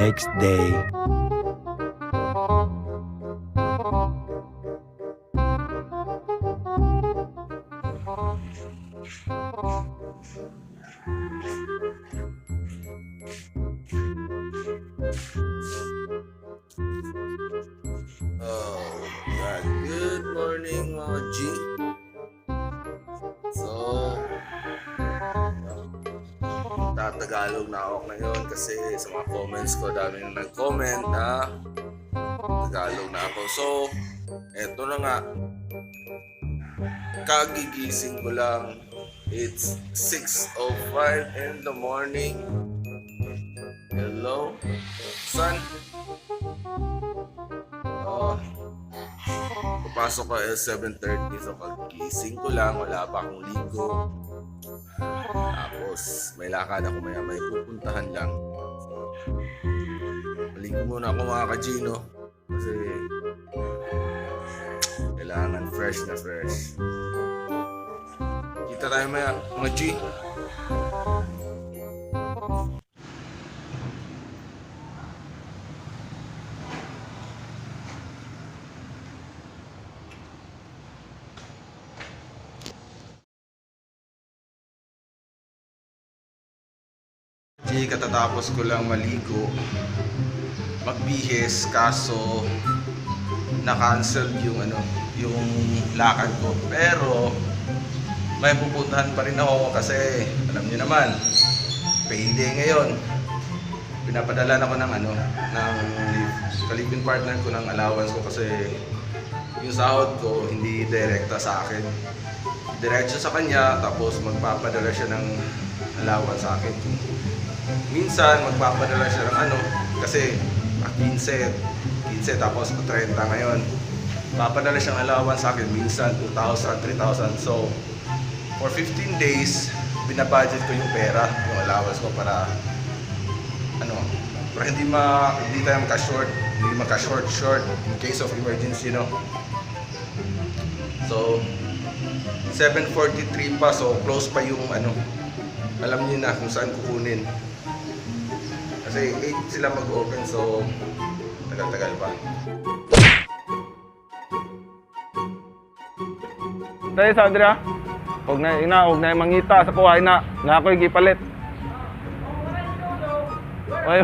next day. Oh, God. Good morning mga G. So, tatagalog na ako ngayon kasi sa mga comments ko, dami nang nag-comment na Tagalog na ako. So, eto na nga. Kagigising ko lang. It's 6:05 in the morning. Hello, son. Oh, papasok ko 7:30. So, kagising ko lang. Wala pa akong ligo. Tapos, may lakad ako maya. May pupuntahan lang. So, maligo muna ako mga ka-Gino. Kasi, kailangan fresh na fresh. Kita tayo maya, mga G. G, katatapos ko lang maligo, magbihis, kaso na-cancel yung lakad ko. Pero may pupuntahan pa rin ako kasi alam niyo naman, payday ngayon. Pinapadala ako ng kalipin partner ko ng allowance ko kasi yung sahod ko hindi direkta sa akin. Diretso sa kanya, tapos magpapadala siya ng allowance sa akin. Minsan magpapadala siya ng kasi 15 tapos 30 ngayon. Papadala siyang allowance sa akin minsan 2,000, 3,000. So for 15 days binabudget ko yung pera, yung allowance ko para hindi tayo magka-short in case of emergency, no. So 7:43 pa, so close pa yung alam niyo na kung saan kukunin. Kasi 8 sila mag-open, so tagal-tagal pa. Tayo Sandra, huwag na mangita sa kuhay na ako'y gipalit. Ay,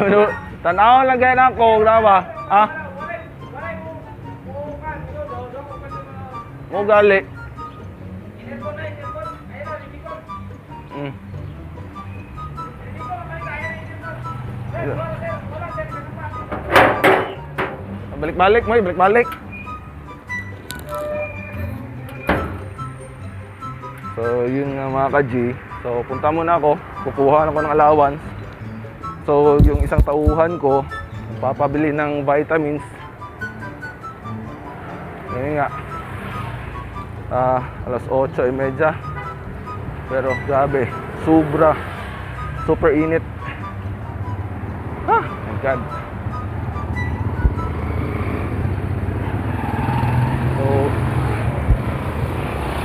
tanaw lang gaya na ako, na ba? Ha? Mo gali. Balik-balik mo, balik-balik. So, yun nga mga ka-G. So, punta muna ako. Kukuha ako ng allowance. So, yung isang tauhan ko, papabili ng vitamins. Ngayon nga. Alas 8:30. Pero, grabe. Super init. My God. So,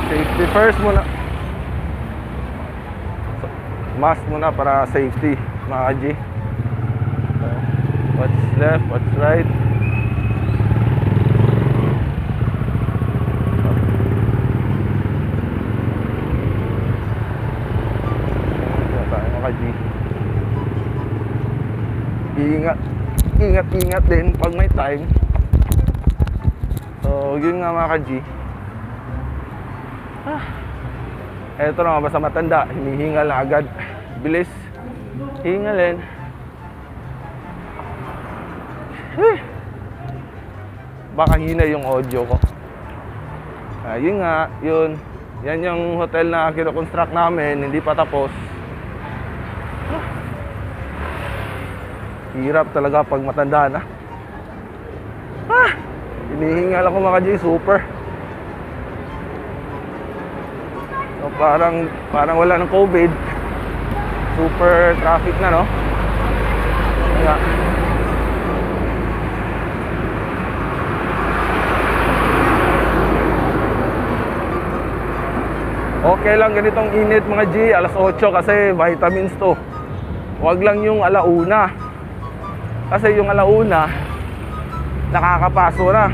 safety first muna. Mask muna para safety, mga G. So, what's left, what's right. Mga G. Ingat din pag may time. So, yun nga mga ka-G. Eto na nga, basta matanda, hinihingal na agad. Bilis. Hingalin. Baka hina yung audio ko. Yun nga, yun. Yan yung hotel na kino-construct namin, hindi pa tapos. Hirap talaga pag matanda na. Hinihingal ako mga G, super. So, parang wala ng COVID. Super traffic na, no? Nga. Okay lang ganitong init mga G, alas 8 kasi vitamins to. Huwag lang yung alauna. Kasi yung alauna, nakakapaso na.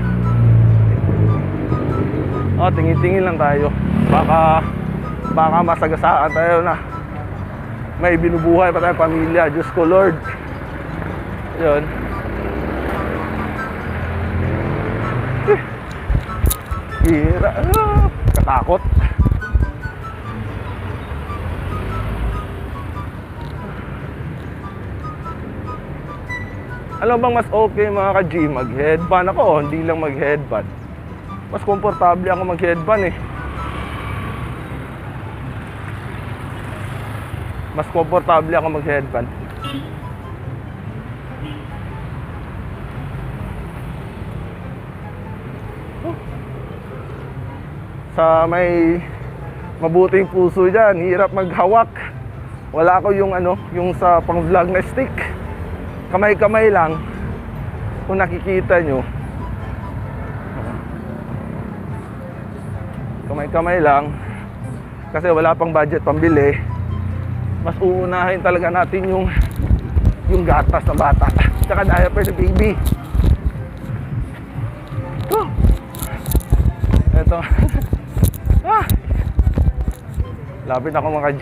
O, tingin-tingin lang tayo. Baka masagasaan tayo na. May binubuhay pa tayong pamilya. Diyos ko, Lord. Yun. Hira. Katakot. Alam bang mas okay mga ka-G, mag-headband ako, hindi lang mag-headband. Mas komportable ako mag-headband eh. Mas komportable ako mag-headband. Sa may mabuting puso dyan, hirap maghawak. Wala ko yung yung sa pang-vlog na stick. Kamay-kamay lang. Kung nakikita nyo, kamay-kamay lang. Kasi wala pang budget pambili. Mas uunahin talaga natin yung gatas ng bata. Tsaka diaper ng baby. Eto. Lapit ako mga G.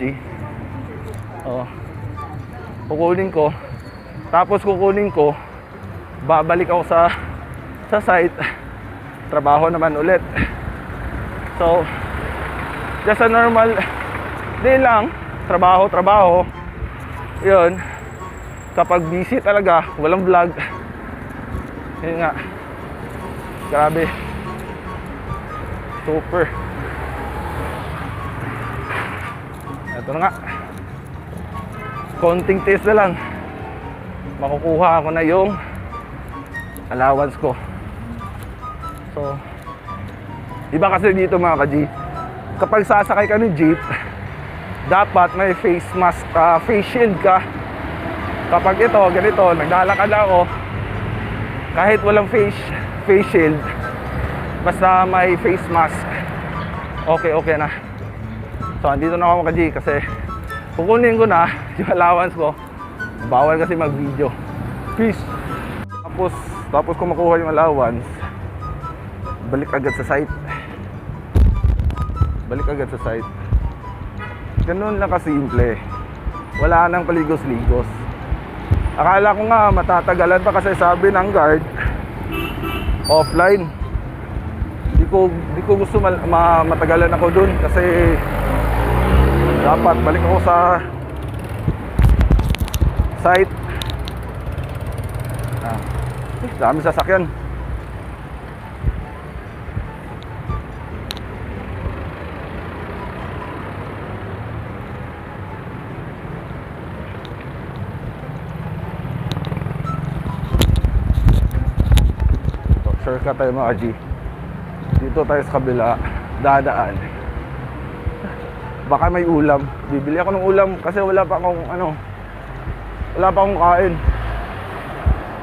Kukunin ko. Tapos kukunin ko, babalik ako sa site. Trabaho naman ulit. So, just a normal day lang. Trabaho. Yun. Kapag busy talaga, walang vlog. Yun nga. Grabe. Super. Ito na nga. Konting taste na lang. Makukuha ako na yung allowance ko. So, iba kasi dito mga ka-G, kapag sasakay ka ng jeep, dapat may face mask, face shield ka. Kapag ito, ganito, naglalakad ako, kahit walang face shield, basta may face mask, okay na. So, andito na ako mga G kasi kukunin ko na yung allowance ko. Bawal kasi mag-video. Peace. Tapos kung makuha yung allowance, balik agad sa site. Ganun lang kasimple. Wala nang paligos-ligos. Akala ko nga matatagalan pa kasi sabi ng guard, offline. Di ko gusto matagalan ako dun kasi dapat balik ako sa site. Dami sasakyan. Shortcut tayo mga G. Dito tayo sa kabila, dadaan. Baka may ulam. Bibili ako ng ulam kasi wala pa akong kain.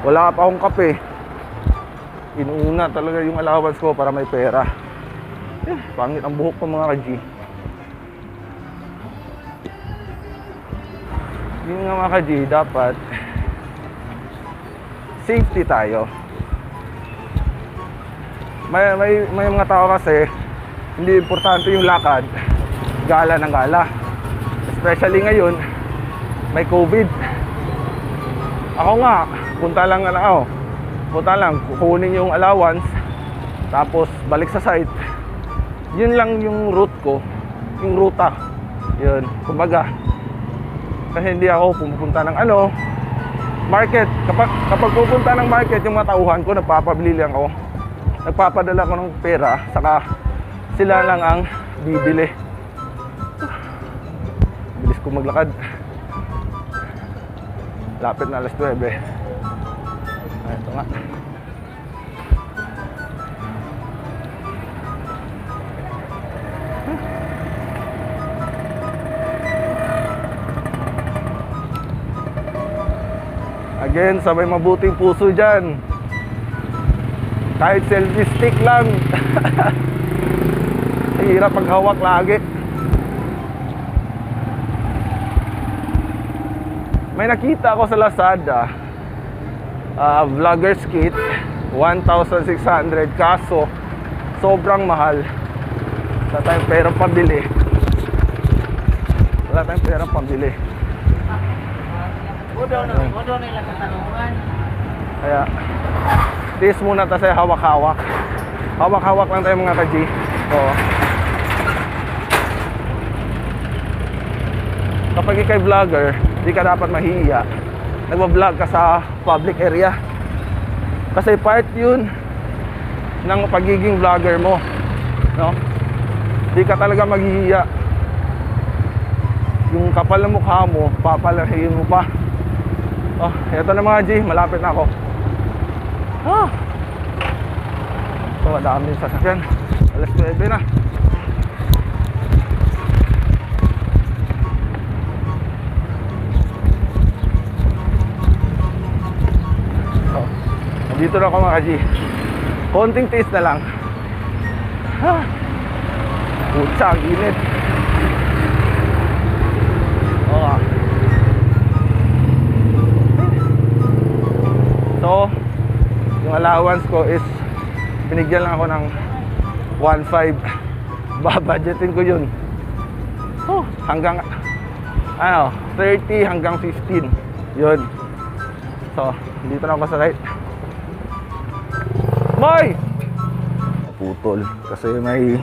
Wala pa akong kape. Inuuna talaga yung allowance ko para may pera. Pangit ang buhok ko mga ka-G. Yun nga mga ka-G, dapat safety tayo. May mga tao kasi hindi importante yung lakad, gala ng gala. Especially ngayon, may COVID. Ako nga, punta lang, kukunin yung allowance, tapos balik sa site. Yun lang yung route ko, yung ruta. Yun, kumbaga. Kasi hindi ako pupunta ng market. Kapag pupunta ng market, yung mga tauhan ko, nagpapabili lang ako. Nagpapadala ko ng pera, saka sila lang ang bibili. Bilis ko maglakad. Lapit na alas 9. Ito nga. Again, sa may mabuting puso dyan, kahit selfie stick lang. Hirap paghawak lagi. May nakita ako sa Lazada. vlogger's kit, 1,600. Kaso, sobrang mahal. Wala tayong perang pambili. Modo nila katanungan. Kaya, tiis muna tayo sa hawak-hawak. Hawak-hawak lang tayo mga ka-G. Oo. Kapag ikay vlogger, di ka dapat mahihiya. Nagwa-vlog ka sa public area. Kasi part yun ng pagiging vlogger mo. No? Di ka talaga maghihiya. Yung kapal ng mukha mo, papalahiin mo pa. Oh, eto na mga G, malapit na ako. So, madami yung sasakyan. Alas 9 na. So, nandito na ako mga G. Konting tiis na lang. Putsa, ang init. Oo. So, yung allowance ko is binigyan lang ako ng 1.5. Babudgetin ko yun. Oh, hanggang 30 hanggang 15. Yun. So, dito na ako sa site. Moy! Putol. Kasi may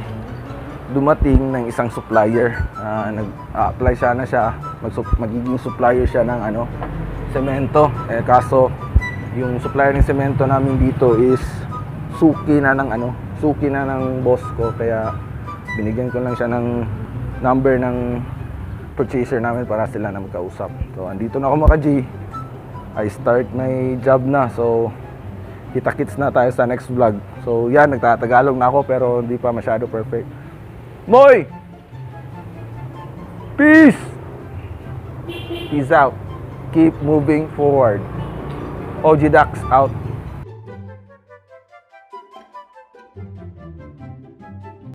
dumating ng isang supplier. Nag-apply sana siya. Magiging supplier siya ng semento. Kaso, yung supplier ng semento namin dito is suki na ng boss ko, kaya binigyan ko lang siya ng number ng purchaser namin para sila na magkausap. So andito na ako mga G. I start my job na, so kita-kits na tayo sa next vlog. So yan, nagtatagalog na ako pero hindi pa masyado perfect. Moy! Peace! Peace out. Keep moving forward. OG Dax out.